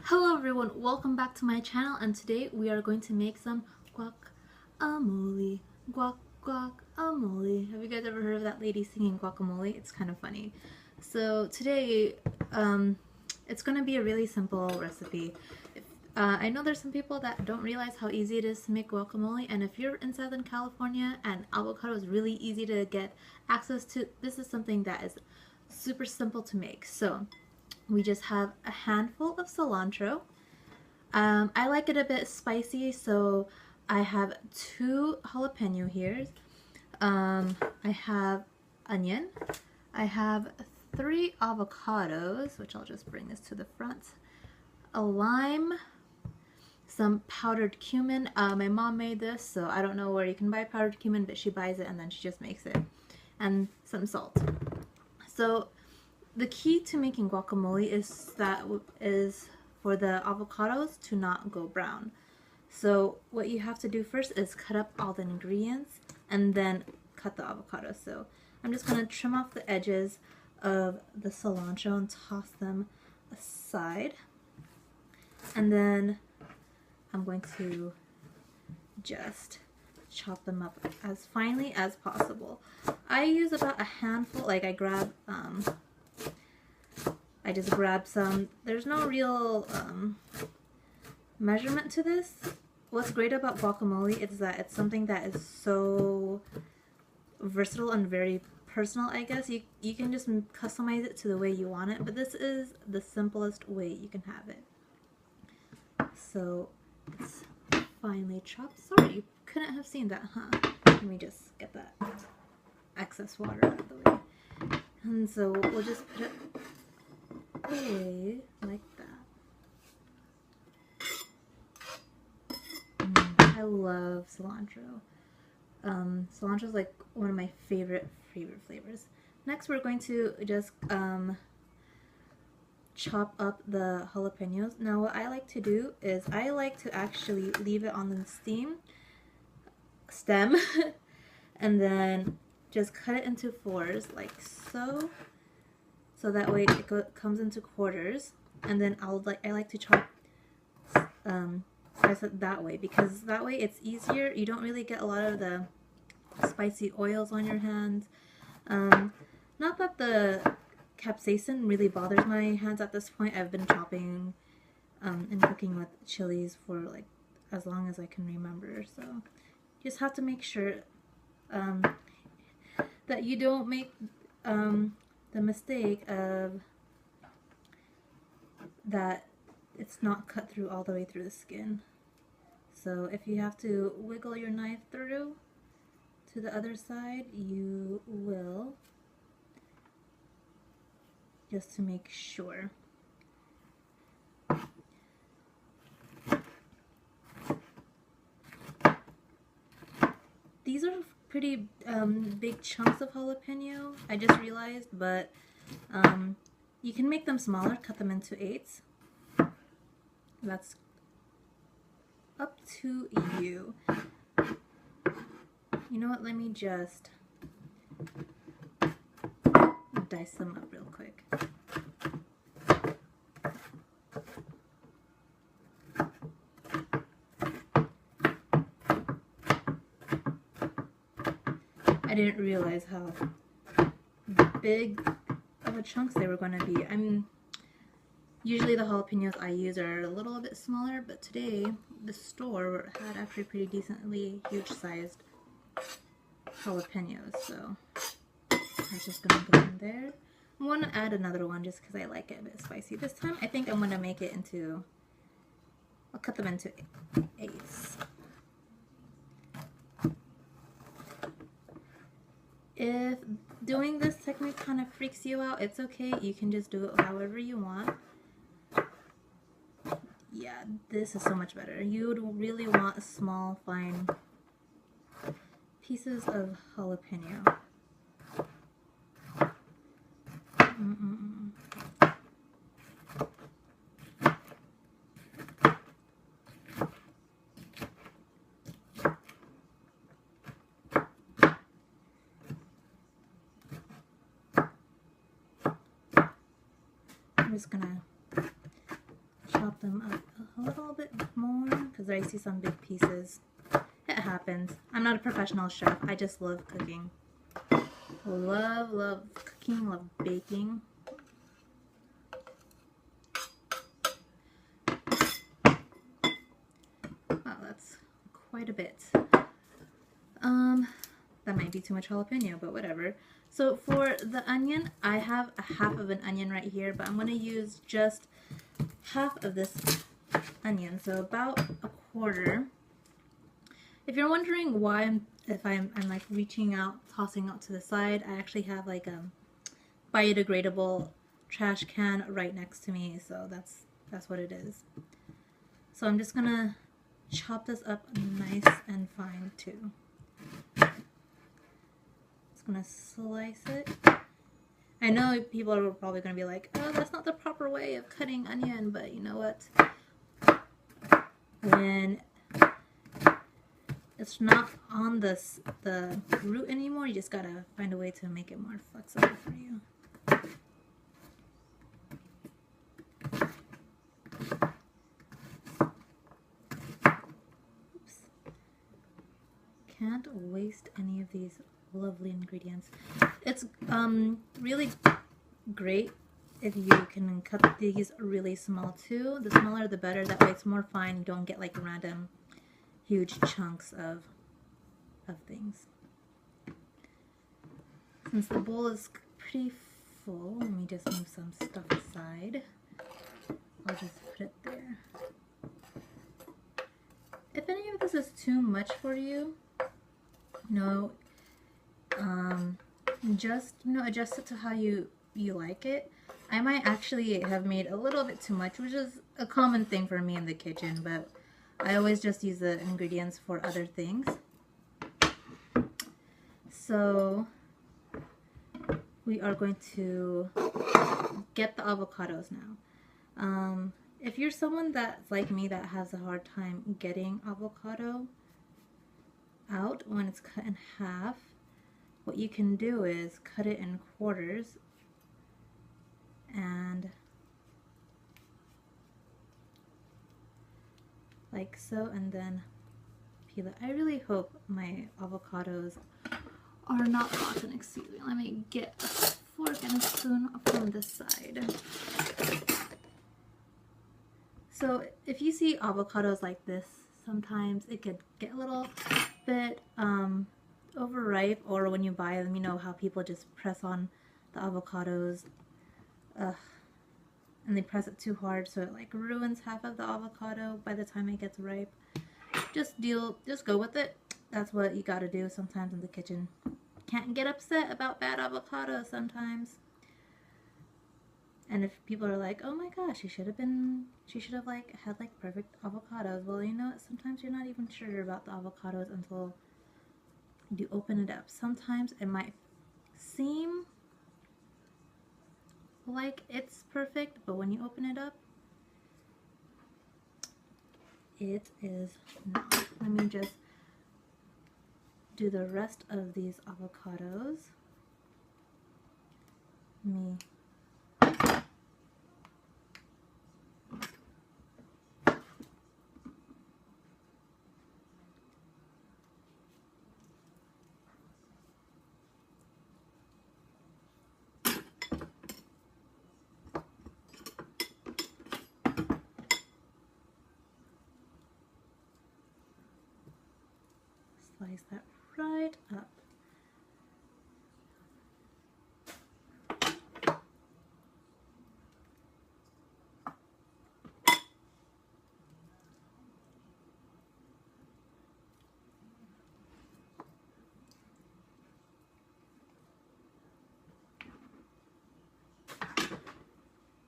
Hello everyone, welcome back to my channel, and today we are going to make some guacamole. Guacamole. Have you guys ever heard of that lady singing guacamole? It's kind of funny. So today, it's going to be a really simple recipe. I know there's some people that don't realize how easy it is to make guacamole, and if you're in Southern California and avocado is really easy to get access to, this is something that is super simple to make. So we just have a handful of cilantro. I like it a bit spicy, so I have 2 jalapeno here. I have onion. I have 3 avocados, which I'll just bring this to the front. A lime, some powdered cumin. My mom made this, so I don't know where you can buy powdered cumin, but she buys it and then she just makes it. And some salt. So the key to making guacamole is for the avocados to not go brown. So what you have to do first is cut up all the ingredients and then cut the avocado. So I'm just going to trim off the edges of the cilantro and toss them aside. And then I'm going to just chop them up as finely as possible. I use about a handful, like I just grab some. There's no real measurement to this. What's great about guacamole is that it's something that is so versatile and very personal, I guess. You can just customize it to the way you want it, but this is the simplest way you can have it. So it's finely chopped. Sorry, you couldn't have seen that, huh? Let me just get that excess water out of the way. And so we'll just put it away like that. I love cilantro. Cilantro is like one of my favorite flavors. Next, we're going to just chop up the jalapenos. Now, what I like to do is I like to actually leave it on the stem, and then just cut it into 4s like so. So that way it comes into quarters, and then I like to chop slice it that way, because that way it's easier. You don't really get a lot of the spicy oils on your hands. Not that the capsaicin really bothers my hands at this point. I've been chopping and cooking with chilies for like as long as I can remember. So you just have to make sure that you don't make the mistake of that it's not cut through all the way through the skin. So if you have to wiggle your knife through to the other side, you will, just to make sure. These are pretty big chunks of jalapeno, I just realized, but you can make them smaller, cut them into 8s. That's up to you. You know what, let me just dice them up real quick. I didn't realize how big of a chunks they were going to be. I mean, usually the jalapenos I use are a little bit smaller, but today the store had actually pretty decently huge sized jalapenos, so I'm just going to go in there. I'm going to add another one just because I like it a bit spicy. This time I think I'm going to make it into, I'll cut them into 8s. If doing this technique kind of freaks you out, it's okay. You can just do it however you want. Yeah, this is so much better. You would really want small, fine pieces of jalapeno. I'm just gonna chop chop them up a little bit more because I see some big pieces. It happens. I'm not a professional chef. I just love cooking. Love cooking, love baking. Wow, that's quite a bit. That might be too much jalapeno, but whatever. So for the onion, I have a half of an onion right here, but I'm going to use just half of this onion, so about a quarter. If you're wondering why I'm like reaching out, tossing out to the side, I actually have like a biodegradable trash can right next to me, so that's what it is. So I'm just gonna chop this up nice and fine too. Just gonna slice it. I know people are probably gonna be like, oh, that's not the proper way of cutting onion, but you know what? When it's not on the root anymore, you just gotta find a way to make it more flexible for you. Oops. Can't waste any of these lovely ingredients. It's really great if you can cut these really small too. The smaller the better, that way it's more fine. You don't get like random huge chunks of things. Since the bowl is pretty full, let me just move some stuff aside. I'll just put it there. If any of this is too much for you, just adjust it to how you like it. I might actually have made a little bit too much, which is a common thing for me in the kitchen, but I always just use the ingredients for other things. So we are going to get the avocados now. If you're someone that's like me that has a hard time getting avocado out when it's cut in half, what you can do is cut it in quarters and like so, and then peel it. I really hope my avocados are not rotten. Excuse me. Let me get a fork and a spoon from this side. So if you see avocados like this, sometimes it could get a little bit overripe, or when you buy them, you know how people just press on the avocados and they press it too hard, so it like ruins half of the avocado by the time it gets ripe. Just go with it. That's what you gotta do sometimes in the kitchen. Can't get upset about bad avocados sometimes. And if people are like, oh my gosh, she should have like had like perfect avocados. Well, you know what? Sometimes you're not even sure about the avocados until you open it up. Sometimes it might seem like it's perfect, but when you open it up, it is not. Let me just do the rest of these avocados. Slice that right up.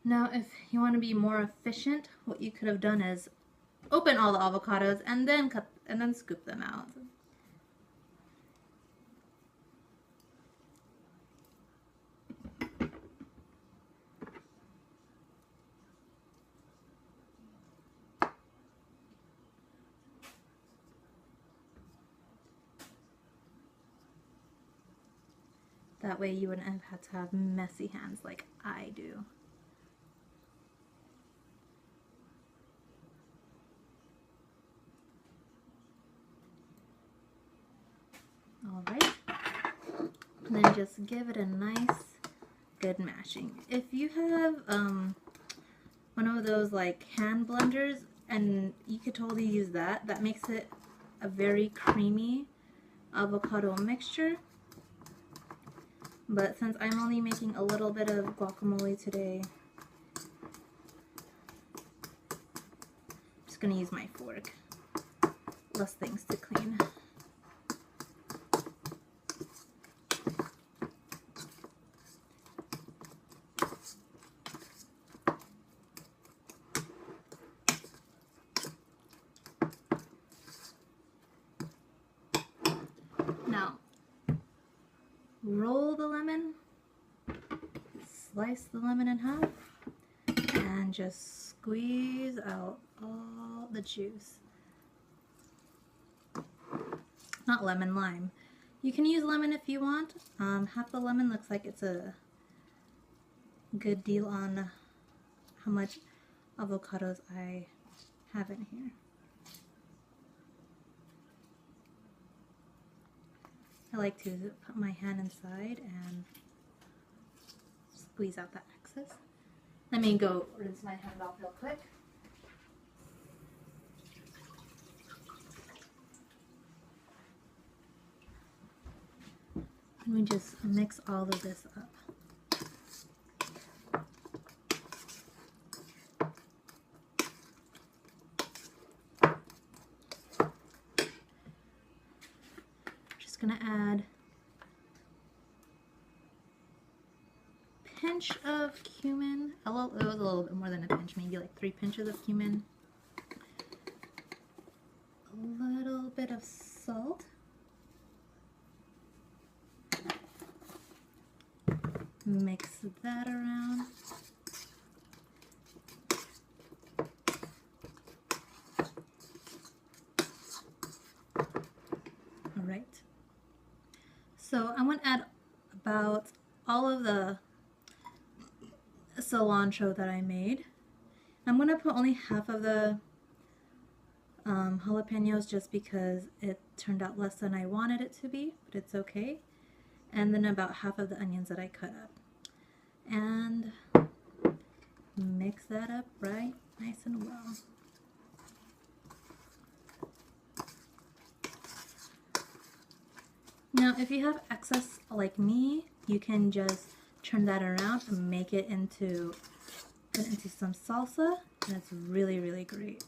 Now, if you want to be more efficient, what you could have done is open all the avocados and then scoop them out. That way you wouldn't have had to have messy hands like I do. And then just give it a nice, good mashing. If you have one of those like hand blenders, and you could totally use that. That makes it a very creamy avocado mixture. But since I'm only making a little bit of guacamole today, I'm just gonna use my fork. Less things to clean. Now, roll the lemon, slice the lemon in half, and just squeeze out all the juice. Not lemon, lime. You can use lemon if you want. Half the lemon looks like it's a good deal on how much avocados I have in here. I like to put my hand inside and squeeze out that excess. Let me go rinse my hand off real quick. And we just mix all of this up. Just gonna add a pinch of cumin. It was a little bit more than a pinch, maybe like 3 pinches of cumin. A little bit of salt. Mix that around. All right. So I'm going to add about all of the cilantro that I made. I'm going to put only half of the jalapenos just because it turned out less than I wanted it to be, but it's okay. And then about half of the onions that I cut up. And mix that up right nice and well. Now if you have excess like me, you can just turn that around and make it into some salsa, and it's really, really great.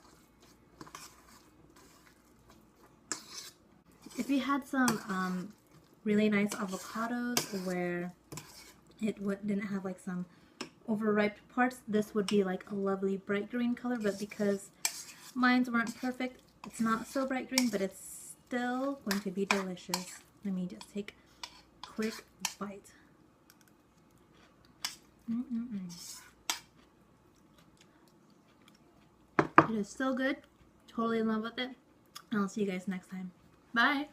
If you had some really nice avocados where it didn't have like some overripe parts, this would be like a lovely bright green color, but because mines weren't perfect, it's not so bright green, but it's still going to be delicious. Let me just take a quick bite. It is so good. Totally in love with it. And I'll see you guys next time. Bye!